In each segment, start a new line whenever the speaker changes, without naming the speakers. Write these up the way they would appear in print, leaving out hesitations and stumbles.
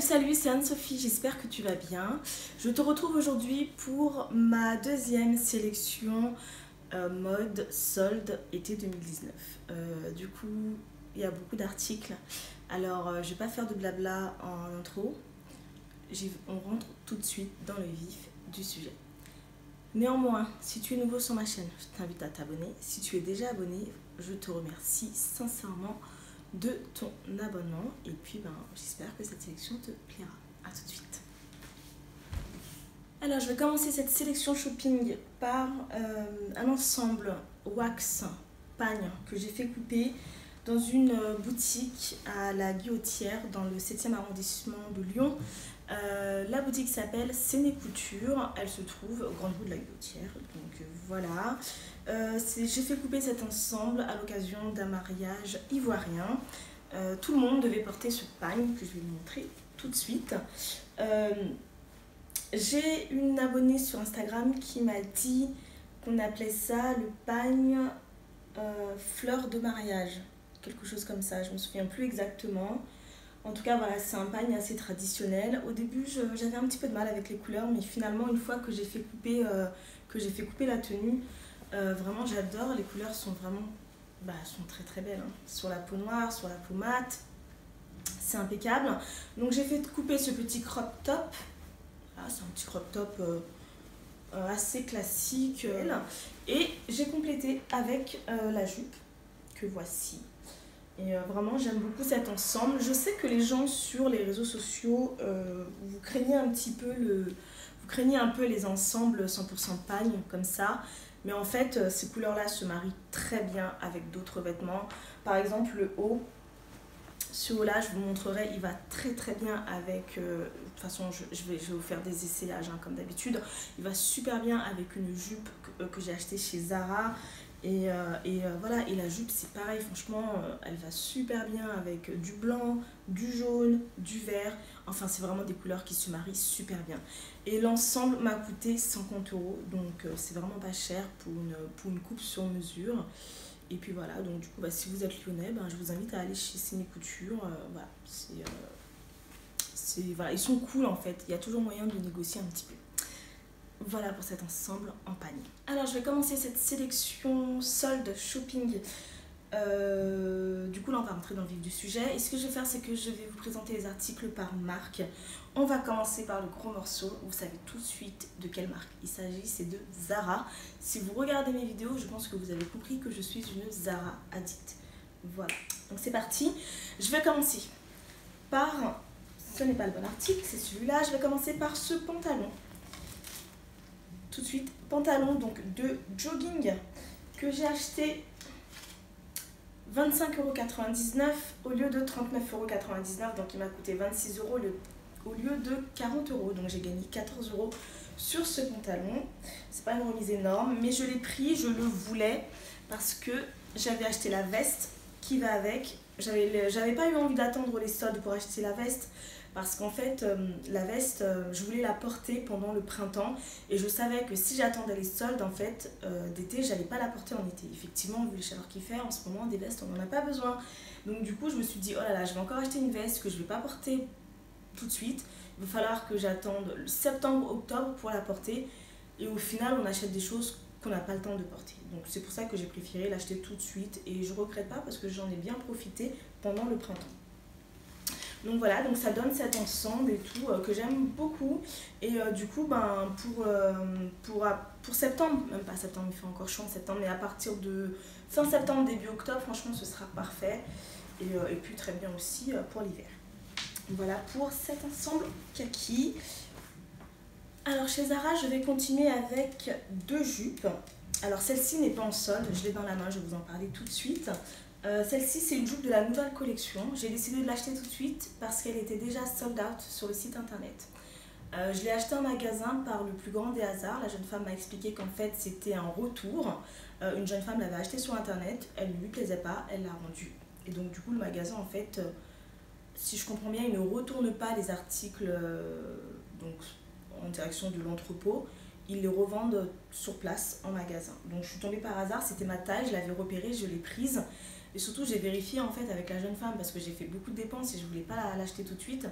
Salut, c'est Anne-Sophie, j'espère que tu vas bien. Je te retrouve aujourd'hui pour ma deuxième sélection mode solde été 2019. Du coup, il y a beaucoup d'articles. Alors, je ne vais pas faire de blabla en intro. On rentre tout de suite dans le vif du sujet. Néanmoins, si tu es nouveau sur ma chaîne, je t'invite à t'abonner. Si tu es déjà abonné, je te remercie sincèrement de ton abonnement et puis j'espère que cette sélection te plaira. À tout de suite. Alors je vais commencer cette sélection shopping par un ensemble wax pagne que j'ai fait couper dans une boutique à la Guillotière dans le 7e arrondissement de Lyon. La boutique s'appelle Séné Couture, elle se trouve au Grande Rue de la Guillotière, donc voilà. J'ai fait couper cet ensemble à l'occasion d'un mariage ivoirien. Tout le monde devait porter ce pagne que je vais vous montrer tout de suite. J'ai une abonnée sur Instagram qui m'a dit qu'on appelait ça le pagne fleur de mariage, quelque chose comme ça, je me souviens plus exactement. En tout cas, voilà, c'est un pagne assez traditionnel. Au début, j'avais un petit peu de mal avec les couleurs, mais finalement, une fois que j'ai fait couper, la tenue, vraiment, j'adore. Les couleurs sont vraiment, sont très très belles. Hein. Sur la peau noire, sur la peau mate, c'est impeccable. Donc, j'ai fait couper ce petit crop top. Ah, c'est un petit crop top assez classique. Et j'ai complété avec la jupe que voici. Et vraiment, j'aime beaucoup cet ensemble. Je sais que les gens sur les réseaux sociaux, vous craignez un peu les ensembles 100% pagne comme ça. Mais en fait, ces couleurs-là se marient très bien avec d'autres vêtements. Par exemple, le haut. Ce haut-là, je vous montrerai, il va très très bien avec... de toute façon, je vais vous faire des essayages hein, comme d'habitude. Il va super bien avec une jupe que j'ai achetée chez Zara. Voilà, et la jupe c'est pareil, franchement elle va super bien avec du blanc, du jaune, du vert, enfin c'est vraiment des couleurs qui se marient super bien. Et l'ensemble m'a coûté 50 €, donc c'est vraiment pas cher pour une coupe sur mesure. Et puis voilà, donc du coup si vous êtes lyonnais, je vous invite à aller chez Séné Couture, voilà, ils sont cool en fait, il y a toujours moyen de négocier un petit peu. Voilà pour cet ensemble en pagne. Alors je vais commencer cette sélection solde shopping. Du coup là on va rentrer dans le vif du sujet. Et ce que je vais faire c'est que je vais vous présenter les articles par marque. On va commencer par le gros morceau. Vous savez tout de suite de quelle marque il s'agit, c'est de Zara. Si vous regardez mes vidéos, je pense que vous avez compris que je suis une Zara addict. Voilà, donc c'est parti. Je vais commencer par, ce n'est pas le bon article, c'est celui-là. Je vais commencer par ce pantalon. Tout de suite, pantalon donc de jogging que j'ai acheté 25,99 € au lieu de 39,99 €, donc il m'a coûté 26 € au lieu de 40 €, donc j'ai gagné 14 € sur ce pantalon. C'est pas une remise énorme, mais je l'ai pris, je le voulais parce que j'avais acheté la veste qui va avec. J'avais pas eu envie d'attendre les soldes pour acheter la veste. Parce qu'en fait, la veste, je voulais la porter pendant le printemps et je savais que si j'attendais les soldes en fait d'été, j'allais pas la porter en été. Effectivement, vu les chaleurs qu'il fait en ce moment, des vestes, on n'en a pas besoin. Donc du coup, je me suis dit, oh là là, je vais encore acheter une veste que je vais pas porter tout de suite. Il va falloir que j'attende septembre, octobre pour la porter. et au final on achète des choses qu'on n'a pas le temps de porter. Donc c'est pour ça que j'ai préféré l'acheter tout de suite et je regrette pas parce que j'en ai bien profité pendant le printemps. Donc voilà, donc ça donne cet ensemble et tout que j'aime beaucoup. Et du coup, ben, pour septembre, même pas septembre, il fait encore chaud en septembre, mais à partir de fin septembre, début octobre, franchement, ce sera parfait. Et puis très bien aussi pour l'hiver. Voilà pour cet ensemble kaki. Alors chez Zara, je vais continuer avec 2 jupes. Alors celle-ci n'est pas en solde, je l'ai dans la main, je vais vous en parler tout de suite. Celle-ci, c'est une jupe de la nouvelle collection. J'ai décidé de l'acheter tout de suite parce qu'elle était déjà sold out sur le site internet. Je l'ai achetée en magasin par le plus grand des hasards. La jeune femme m'a expliqué qu'en fait c'était un retour. Une jeune femme l'avait achetée sur internet, elle ne lui plaisait pas, elle l'a rendue. Et donc du coup le magasin en fait, si je comprends bien, il ne retourne pas les articles donc, en direction de l'entrepôt. Ils les revendent sur place en magasin. Donc je suis tombée par hasard, c'était ma taille, je l'avais repérée, je l'ai prise. Et surtout, j'ai vérifié en fait avec la jeune femme parce que j'ai fait beaucoup de dépenses et je voulais pas l'acheter tout de suite.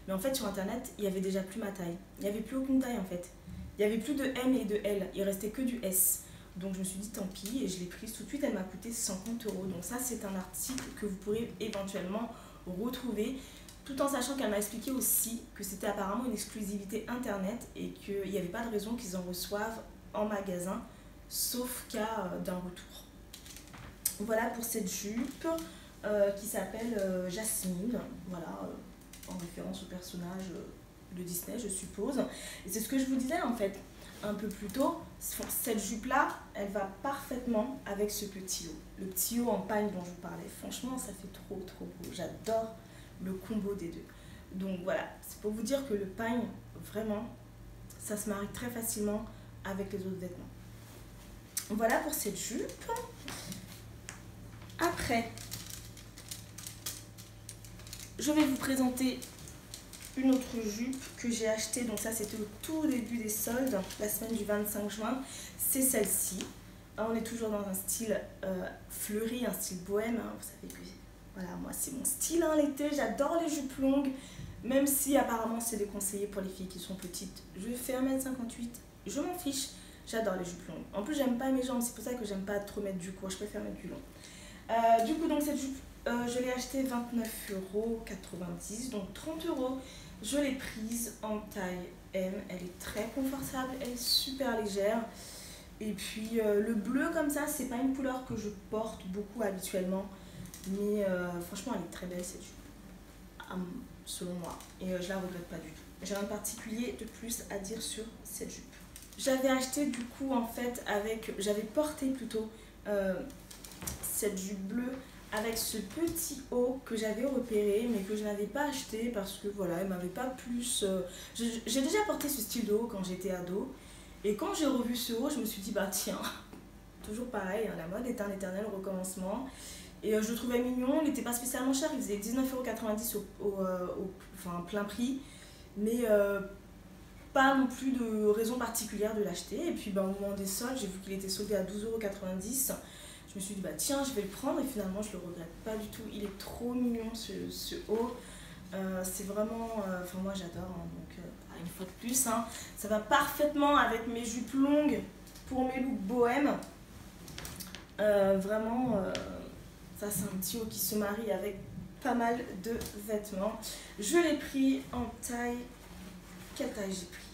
Mais en fait, sur internet, il y avait déjà plus ma taille. Il n'y avait plus aucune taille en fait. Il n'y avait plus de M et de L. Il restait que du S. Donc je me suis dit tant pis et je l'ai prise tout de suite. Elle m'a coûté 50 €. Donc ça, c'est un article que vous pourrez éventuellement retrouver. Tout en sachant qu'elle m'a expliqué aussi que c'était apparemment une exclusivité internet et qu'il n'y avait pas de raison qu'ils en reçoivent en magasin, sauf cas d'un retour. Voilà pour cette jupe qui s'appelle Jasmine, voilà, en référence au personnage de Disney, je suppose. Et c'est ce que je vous disais en fait un peu plus tôt, cette jupe-là, elle va parfaitement avec ce petit haut. Le petit haut en pagne dont je vous parlais, franchement, ça fait trop beau. J'adore le combo des deux. Donc voilà, c'est pour vous dire que le pagne, vraiment, ça se marie très facilement avec les autres vêtements. Voilà pour cette jupe. Après, je vais vous présenter une autre jupe que j'ai achetée. Donc ça, c'était au tout début des soldes, la semaine du 25 juin. C'est celle-ci. On est toujours dans un style fleuri, un style bohème. Hein. Vous savez que voilà, moi, c'est mon style l'été. J'adore les jupes longues, même si apparemment, c'est déconseillé pour les filles qui sont petites. Je fais 1,58 m, je m'en fiche. J'adore les jupes longues. En plus, j'aime pas mes jambes. C'est pour ça que j'aime pas trop mettre du court. Je préfère mettre du long. Du coup, donc cette jupe, je l'ai achetée 29,90 €, donc 30 €. Je l'ai prise en taille M, elle est très confortable, elle est super légère. Et puis le bleu comme ça, c'est pas une couleur que je porte beaucoup habituellement, mais franchement elle est très belle cette jupe, selon moi, et je la regrette pas du tout. J'ai rien de particulier de plus à dire sur cette jupe. J'avais acheté du coup en fait j'avais porté plutôt cette jupe bleue avec ce petit haut que j'avais repéré mais que je n'avais pas acheté parce que voilà, elle m'avait pas plus... J'ai déjà porté ce style de haut quand j'étais ado et quand j'ai revu ce haut, je me suis dit bah tiens, toujours pareil, hein, la mode est un éternel recommencement et je le trouvais mignon, il n'était pas spécialement cher, il faisait 19,90 € enfin, plein prix, mais pas non plus de raison particulière de l'acheter. Et puis au moment des soldes, j'ai vu qu'il était soldé à 12,90 €. Je me suis dit bah tiens, je vais le prendre et finalement je le regrette pas du tout. Il est trop mignon ce haut. C'est vraiment, enfin moi j'adore, hein, donc une fois de plus, hein, ça va parfaitement avec mes jupes longues pour mes looks bohèmes. Vraiment, ça c'est un petit haut qui se marie avec pas mal de vêtements. Je l'ai pris en taille, quelle taille j'ai pris?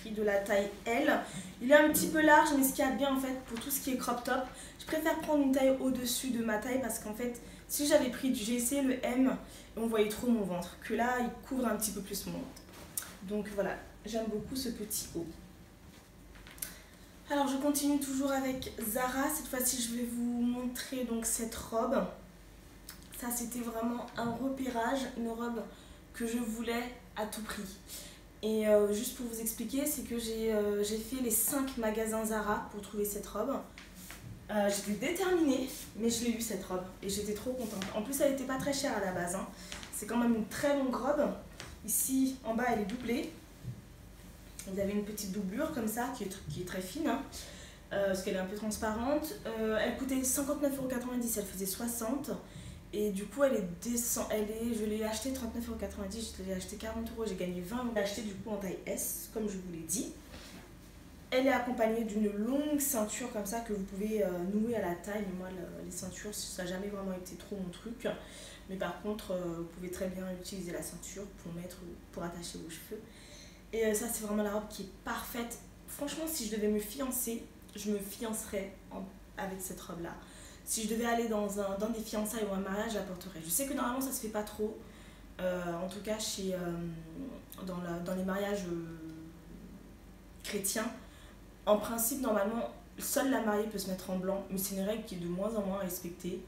De la taille L. Il est un petit peu large, mais ce qu'il y a de bien en fait pour tout ce qui est crop top, je préfère prendre une taille au-dessus de ma taille parce qu'en fait si j'avais pris j'ai essayé le M et on voyait trop mon ventre, que là il couvre un petit peu plus mon ventre. Donc voilà, j'aime beaucoup ce petit haut. Alors je continue toujours avec Zara. Cette fois-ci je vais vous montrer donc cette robe. Ça c'était vraiment un repérage, une robe que je voulais à tout prix. Et juste pour vous expliquer, c'est que j'ai fait les 5 magasins Zara pour trouver cette robe. J'étais déterminée, mais je l'ai eu cette robe et j'étais trop contente. En plus, elle n'était pas très chère à la base. Hein. C'est quand même une très longue robe. Ici, en bas, elle est doublée. Vous avez une petite doublure comme ça qui est très fine, hein, parce qu'elle est un peu transparente. Elle coûtait 59,90 €, elle faisait 60 €. Et du coup, je l'ai acheté 39,90 €, je l'ai acheté 40 €, j'ai gagné 20 €. Je l'ai acheté du coup en taille S, comme je vous l'ai dit. Elle est accompagnée d'une longue ceinture comme ça que vous pouvez nouer à la taille. Mais moi, les ceintures, ça n'a jamais vraiment été trop mon truc. Mais par contre, vous pouvez très bien utiliser la ceinture pour mettre, pour attacher vos cheveux. Et ça, c'est vraiment la robe qui est parfaite. Franchement, si je devais me fiancer, je me fiancerais avec cette robe-là. Si je devais aller dans des fiançailles ou un mariage, je la porterais. Je sais que normalement, ça se fait pas trop. En tout cas, dans les mariages chrétiens. En principe, normalement, seule la mariée peut se mettre en blanc, mais c'est une règle qui est de moins en moins respectée.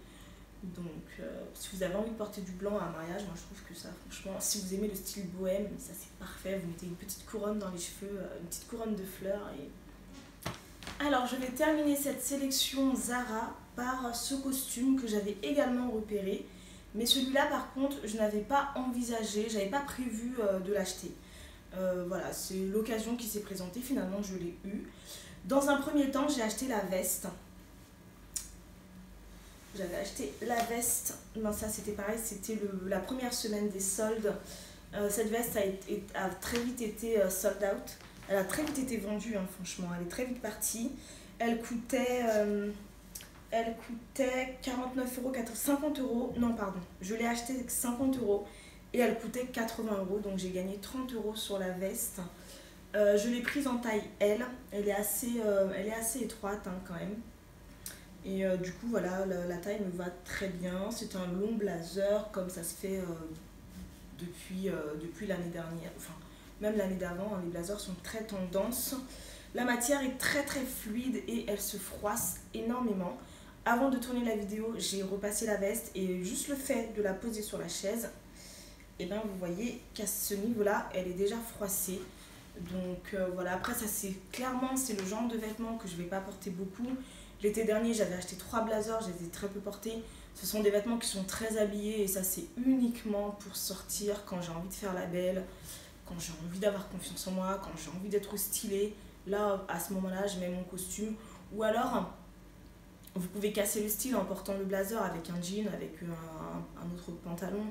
Donc, si vous avez envie de porter du blanc à un mariage, moi je trouve que ça, franchement, si vous aimez le style bohème, ça c'est parfait. Vous mettez une petite couronne dans les cheveux, une petite couronne de fleurs. Alors, je vais terminer cette sélection Zara par ce costume que j'avais également repéré. Mais celui-là, par contre, je n'avais pas envisagé, j'avais pas prévu de l'acheter. Voilà, c'est l'occasion qui s'est présentée, finalement je l'ai eu. Dans un premier temps, j'ai acheté la veste. J'avais acheté la veste, ben ça c'était pareil, c'était la première semaine des soldes. Cette veste a très vite été sold out. Elle a très vite été vendue, hein, franchement, elle est très vite partie. Elle coûtait 49 €, 50 €, non pardon, je l'ai achetée avec 50 € et elle coûtait 80 €, donc j'ai gagné 30 € sur la veste. Je l'ai prise en taille L, elle est assez étroite hein, quand même. Et du coup voilà, la taille me va très bien. C'est un long blazer comme ça se fait depuis l'année dernière, enfin même l'année d'avant, hein, les blazers sont très tendance. La matière est très très fluide et elle se froisse énormément. Avant de tourner la vidéo, j'ai repassé la veste et juste le fait de la poser sur la chaise, et bien vous voyez qu'à ce niveau-là, elle est déjà froissée. Donc voilà, après ça c'est le genre de vêtements que je ne vais pas porter beaucoup. L'été dernier, j'avais acheté 3 blazers, je les ai très peu portés. Ce sont des vêtements qui sont très habillés et ça c'est uniquement pour sortir quand j'ai envie de faire la belle, quand j'ai envie d'avoir confiance en moi, quand j'ai envie d'être stylée. Là, à ce moment-là, je mets mon costume. Ou alors, vous pouvez casser le style en portant le blazer avec un jean, avec un autre pantalon.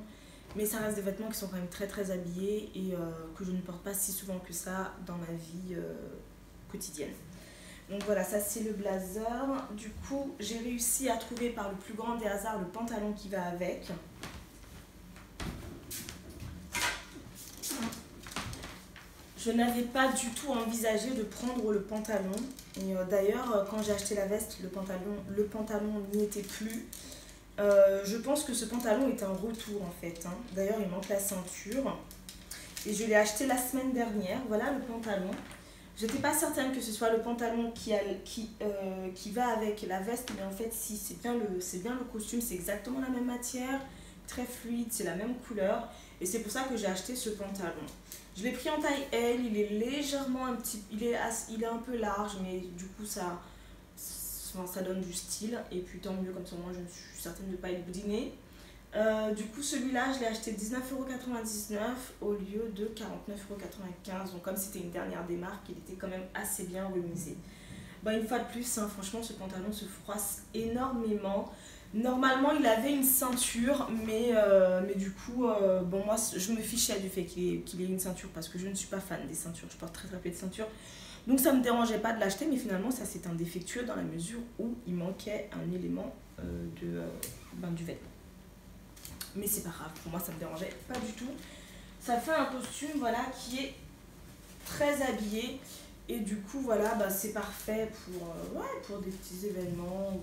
Mais ça reste des vêtements qui sont quand même très très habillés et que je ne porte pas si souvent que ça dans ma vie quotidienne. Donc voilà, ça c'est le blazer. Du coup, j'ai réussi à trouver par le plus grand des hasards le pantalon qui va avec. Je n'avais pas du tout envisagé de prendre le pantalon. Et d'ailleurs, quand j'ai acheté la veste, le pantalon n'y était plus. Je pense que ce pantalon est un retour en fait. Hein. D'ailleurs, il manque la ceinture. Et je l'ai acheté la semaine dernière. Voilà le pantalon. J'étais pas certaine que ce soit le pantalon qui va avec la veste, mais en fait si, c'est bien le costume, c'est exactement la même matière, très fluide, c'est la même couleur, et c'est pour ça que j'ai acheté ce pantalon. Je l'ai pris en taille L, il est légèrement il est un peu large, mais du coup ça donne du style, et puis tant mieux, comme ça moi je suis certaine de ne pas être boudinée. Du coup celui-là je l'ai acheté 19,99 € au lieu de 49,95 €. Donc comme c'était une dernière des marques, il était quand même assez bien remisé. Bon, une fois de plus, hein, franchement ce pantalon se froisse énormément. Normalement il avait une ceinture, mais du coup bon, moi je me fichais du fait qu'il ait une ceinture parce que je ne suis pas fan des ceintures, je porte très très peu de ceintures. Donc ça ne me dérangeait pas de l'acheter, mais finalement ça c'est un défectueux dans la mesure où il manquait un élément du vêtement. Mais c'est pas grave, pour moi ça me dérangeait pas du tout. Ça fait un costume voilà, qui est très habillé et du coup voilà, bah, c'est parfait pour des petits événements.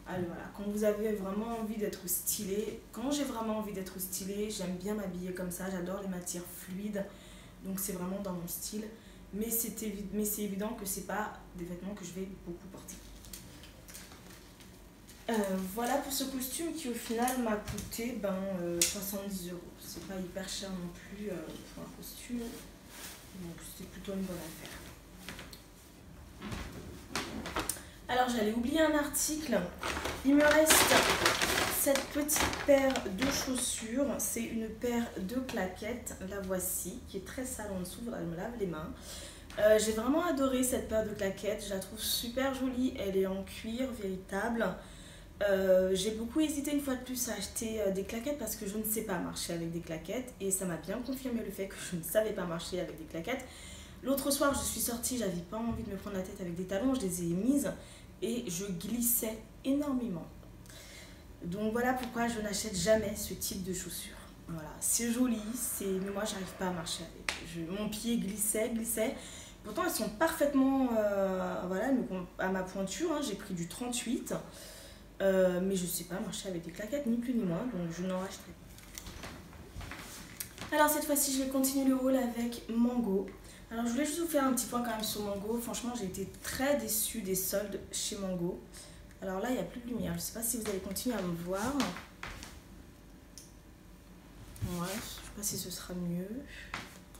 Allez, voilà. Quand vous avez vraiment envie d'être stylé, quand j'ai vraiment envie d'être stylée, j'aime bien m'habiller comme ça, j'adore les matières fluides, donc c'est vraiment dans mon style. Mais c'est évident que c'est pas des vêtements que je vais beaucoup porter. Voilà pour ce costume qui au final m'a coûté 70 €. C'est pas hyper cher non plus pour un costume, donc c'était plutôt une bonne affaire. Alors j'allais oublier un article, il me reste cette petite paire de chaussures, c'est une paire de claquettes, la voici, qui est très sale en dessous, elle me lave les mains. J'ai vraiment adoré cette paire de claquettes, je la trouve super jolie, elle est en cuir véritable. J'ai beaucoup hésité une fois de plus à acheter des claquettes parce que je ne sais pas marcher avec des claquettes et ça m'a bien confirmé le fait que je ne savais pas marcher avec des claquettes. L'autre soir, je suis sortie, j'avais pas envie de me prendre la tête avec des talons, je les ai mises et je glissais énormément. Donc voilà pourquoi je n'achète jamais ce type de chaussures. Voilà, c'est joli, mais moi j'arrive pas à marcher avec. Mon pied glissait. Pourtant elles sont parfaitement voilà, à ma pointure, hein. J'ai pris du 38. Mais je sais pas marcher avec des claquettes, ni plus ni moins, donc je n'en rachèterai pas. Alors cette fois-ci, je vais continuer le haul avec Mango. Alors je voulais juste vous faire un petit point quand même sur Mango. Franchement, j'ai été très déçue des soldes chez Mango. Alors là, il n'y a plus de lumière. Je ne sais pas si vous allez continuer à me voir. Ouais, je ne sais pas si ce sera mieux.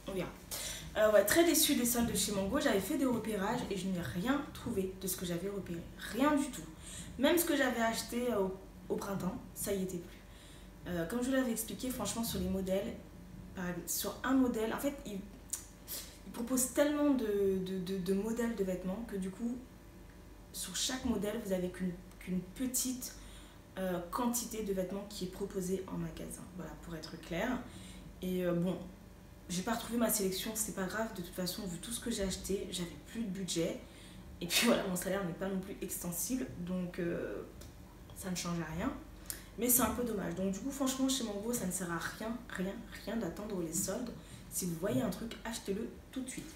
On verra. Ouais, très déçue des soldes de chez Mango. J'avais fait des repérages et je n'ai rien trouvé de ce que j'avais repéré. Rien du tout. Même ce que j'avais acheté au printemps, ça y était plus. Comme je vous l'avais expliqué, franchement, sur les modèles, sur un modèle, en fait, ils proposent tellement de modèles de vêtements que du coup, sur chaque modèle, vous avez qu'une petite quantité de vêtements qui est proposée en magasin. Voilà, pour être clair. Et bon, j'ai pas retrouvé ma sélection, c'est pas grave. De toute façon, vu tout ce que j'ai acheté, j'avais plus de budget. Et puis voilà, mon salaire n'est pas non plus extensible, donc ça ne change rien. Mais c'est un peu dommage. Donc du coup, franchement, chez Mango, ça ne sert à rien d'attendre les soldes. Si vous voyez un truc, achetez-le tout de suite.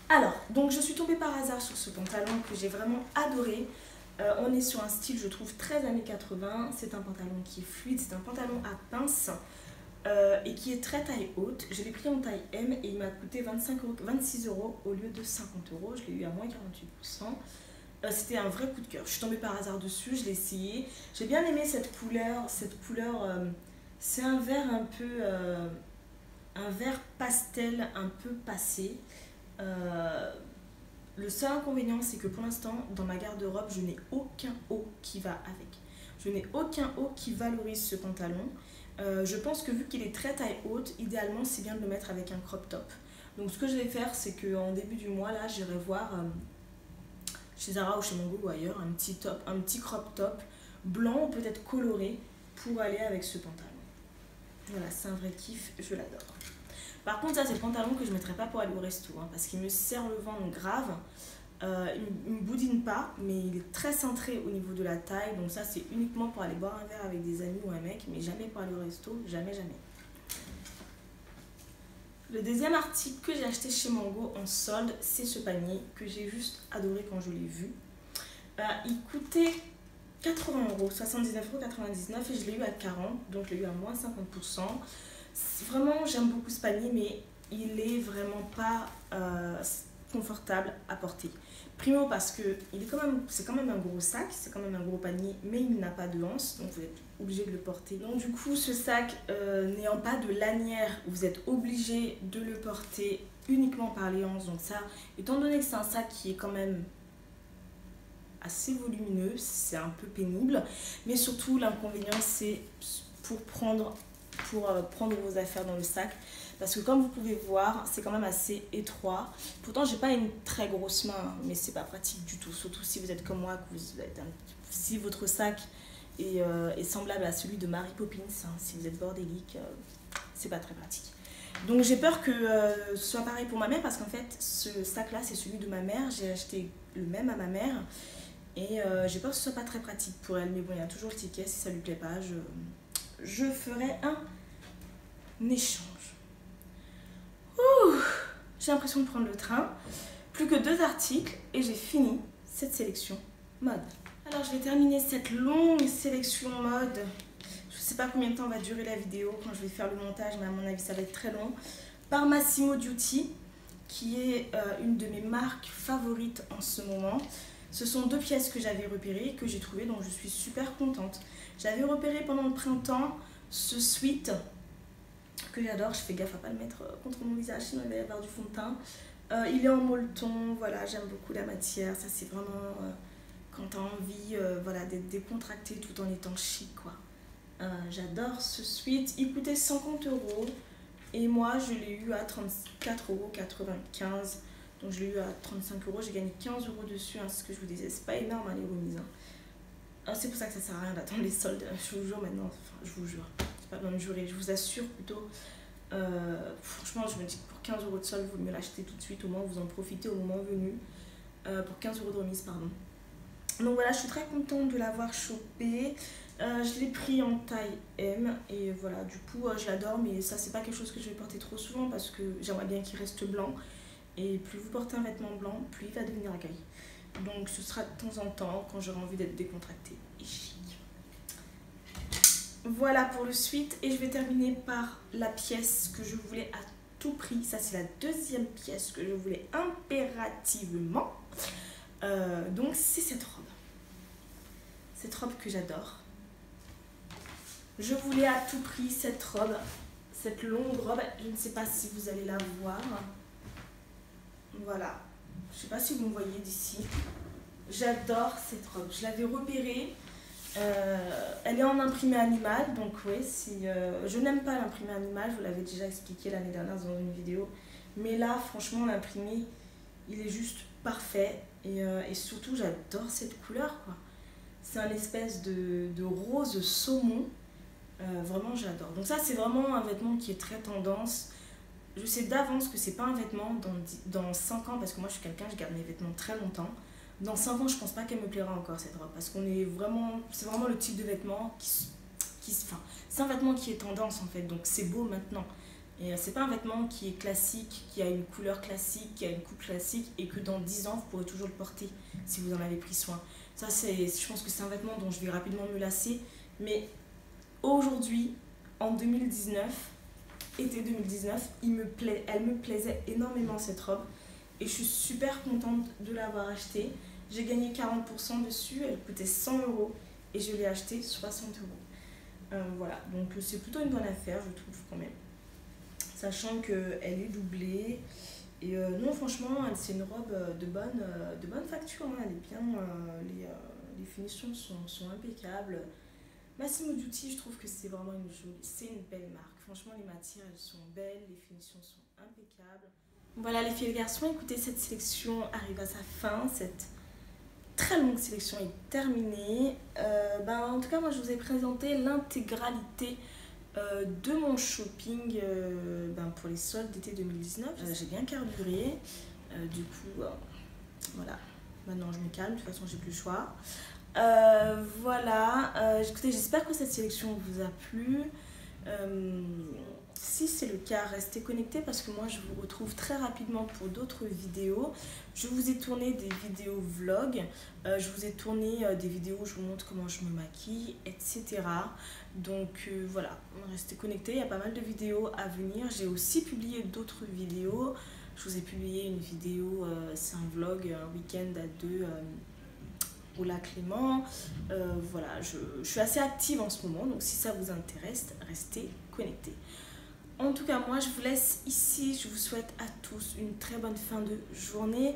Alors, donc je suis tombée par hasard sur ce pantalon que j'ai vraiment adoré. On est sur un style, je trouve, très années 80. C'est un pantalon qui est fluide, c'est un pantalon à pince. Et qui est très taille haute. Je l'ai pris en taille M et il m'a coûté 26 € au lieu de 50 €. Je l'ai eu à moins 48%. C'était un vrai coup de cœur. Je suis tombée par hasard dessus, je l'ai essayé. J'ai bien aimé cette couleur. C'est un vert un peu... un vert pastel un peu passé. Le seul inconvénient, c'est que pour l'instant, dans ma garde-robe, je n'ai aucun haut qui va avec. Je n'ai aucun haut qui valorise ce pantalon. Je pense que vu qu'il est très taille haute, idéalement c'est bien de le mettre avec un crop top. Donc ce que je vais faire, c'est qu'en début du mois, là, j'irai voir chez Zara ou chez Mango ou ailleurs, un petit crop top blanc ou peut-être coloré pour aller avec ce pantalon. Voilà, c'est un vrai kiff, je l'adore. Par contre, ça c'est le pantalon que je ne mettrai pas pour aller au resto, hein, parce qu'il me serre le ventre grave. Il ne me boudine pas, mais il est très centré au niveau de la taille. Donc ça, c'est uniquement pour aller boire un verre avec des amis ou un mec, mais jamais pour aller au resto, jamais. Le deuxième article que j'ai acheté chez Mango en solde, c'est ce panier que j'ai juste adoré quand je l'ai vu. Il coûtait 80 €, 79,99 € et je l'ai eu à 40, donc je l'ai eu à moins 50%. Vraiment, j'aime beaucoup ce panier, mais il est vraiment pas confortable à porter. Primo parce que c'est quand même un gros sac, c'est quand même un gros panier, mais il n'a pas de anse, donc vous êtes obligé de le porter. Donc du coup, ce sac n'ayant pas de lanière, vous êtes obligé de le porter uniquement par les anses. Donc ça, étant donné que c'est un sac qui est quand même assez volumineux, c'est un peu pénible. Mais surtout, l'inconvénient, c'est pour prendre vos affaires dans le sac. Parce que comme vous pouvez voir, c'est quand même assez étroit. Pourtant, j'ai pas une très grosse main, mais c'est pas pratique du tout. Surtout si vous êtes comme moi, si votre sac est semblable à celui de Mary Poppins, hein, si vous êtes bordélique, c'est pas très pratique. Donc j'ai peur que ce soit pareil pour ma mère, parce qu'en fait, ce sac-là, c'est celui de ma mère. J'ai acheté le même à ma mère. Et j'ai peur que ce soit pas très pratique pour elle. Mais bon, il y a toujours le ticket. Si ça lui plaît pas, je ferai un échange. Ouh, j'ai l'impression de prendre le train. Plus que 2 articles et j'ai fini cette sélection mode. Alors je vais terminer cette longue sélection mode. Je sais pas combien de temps va durer la vidéo quand je vais faire le montage, mais à mon avis ça va être très long. Par Massimo Dutti, qui est une de mes marques favorites en ce moment. Ce sont 2 pièces que j'avais repérées, que j'ai trouvées, donc je suis super contente. J'avais repéré pendant le printemps ce sweat que j'adore. Je fais gaffe à pas le mettre contre mon visage, sinon il va y avoir du fond de teint. Il est en molleton, voilà, j'aime beaucoup la matière. Ça c'est vraiment quand tu as envie voilà, d'être décontracté tout en étant chic, quoi. J'adore ce sweat. Il coûtait 50 € et moi je l'ai eu à 34,95 €. Donc je l'ai eu à 35 €, j'ai gagné 15 € dessus, hein, c'est ce que je vous disais, c'est pas énorme hein, les remises. Hein. C'est pour ça que ça sert à rien d'attendre les soldes, je vous jure maintenant, enfin je vous jure, c'est pas besoin de jurer, je vous assure plutôt, Franchement, je me dis que pour 15 € de solde, il vaut mieux l'acheter tout de suite, au moins vous en profitez au moment venu. Pour 15 € de remise, pardon. Donc voilà, je suis très contente de l'avoir chopé. Je l'ai pris en taille M et voilà, du coup je l'adore, mais ça c'est pas quelque chose que je vais porter trop souvent parce que j'aimerais bien qu'il reste blanc. Et plus vous portez un vêtement blanc, plus il va devenir gris. Donc ce sera de temps en temps quand j'aurai envie d'être décontractée et chic. Voilà pour le suite, et je vais terminer par la pièce que je voulais à tout prix. Ça c'est la deuxième pièce que je voulais impérativement. Donc c'est cette robe. Cette robe que j'adore. Je voulais à tout prix cette robe. Cette longue robe. Je ne sais pas si vous allez la voir. Voilà. Je ne sais pas si vous me voyez d'ici. J'adore cette robe. Je l'avais repérée. Elle est en imprimé animal. Donc oui, si, je n'aime pas l'imprimé animal. Je vous l'avais déjà expliqué l'année dernière dans une vidéo. Mais là, franchement, l'imprimé, il est juste parfait. Et surtout, j'adore cette couleur, quoi. C'est un espèce de rose saumon. Vraiment, j'adore. Donc ça, c'est vraiment un vêtement qui est très tendance. Je sais d'avance que c'est pas un vêtement dans 5 ans, parce que moi, je suis quelqu'un, je garde mes vêtements très longtemps. Dans 5 ans, je pense pas qu'elle me plaira encore, cette robe. Parce qu'on est vraiment... C'est vraiment le type de vêtement enfin, c'est un vêtement qui est tendance, en fait. Donc c'est beau maintenant. Et c'est pas un vêtement qui est classique, qui a une couleur classique, qui a une coupe classique, et que dans 10 ans, vous pourrez toujours le porter, si vous en avez pris soin. Ça, je pense que c'est un vêtement dont je vais rapidement me lasser. Mais aujourd'hui, en 2019, été 2019, elle me plaisait énormément, cette robe. Et je suis super contente de l'avoir achetée. J'ai gagné 40% dessus, elle coûtait 100 € et je l'ai achetée 60 €. Voilà, donc c'est plutôt une bonne affaire, je trouve, quand même. Sachant qu'elle est doublée. Et non, franchement, c'est une robe de bonne facture, hein. Elle est bien, les finitions sont impeccables. Massimo Dutti, je trouve que c'est vraiment c'est une belle marque. Franchement, les matières, elles sont belles, les finitions sont impeccables. Voilà les filles et les garçons, écoutez, cette sélection arrive à sa fin. Cette très longue sélection est terminée. En tout cas, moi, je vous ai présenté l'intégralité de mon shopping pour les soldes d'été 2019. J'ai bien carburé. Du coup, voilà. Maintenant, je me calme. De toute façon, j'ai plus le choix. Voilà. Écoutez, j'espère que cette sélection vous a plu. Si c'est le cas, restez connectés parce que moi je vous retrouve très rapidement pour d'autres vidéos. Je vous ai tourné des vidéos vlog, je vous ai tourné des vidéos où je vous montre comment je me maquille, etc. Donc voilà, restez connectés, il y a pas mal de vidéos à venir. J'ai aussi publié d'autres vidéos. Je vous ai publié une vidéo, c'est un vlog, un week-end à deux au lac Léman. Voilà, je suis assez active en ce moment, donc si ça vous intéresse, restez connectés. En tout cas, moi, je vous laisse ici. Je vous souhaite à tous une très bonne fin de journée.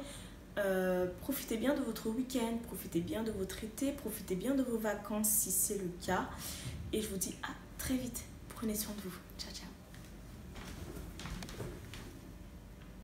Profitez bien de votre week-end, profitez bien de votre été, profitez bien de vos vacances si c'est le cas. Et je vous dis à très vite. Prenez soin de vous. Ciao, ciao.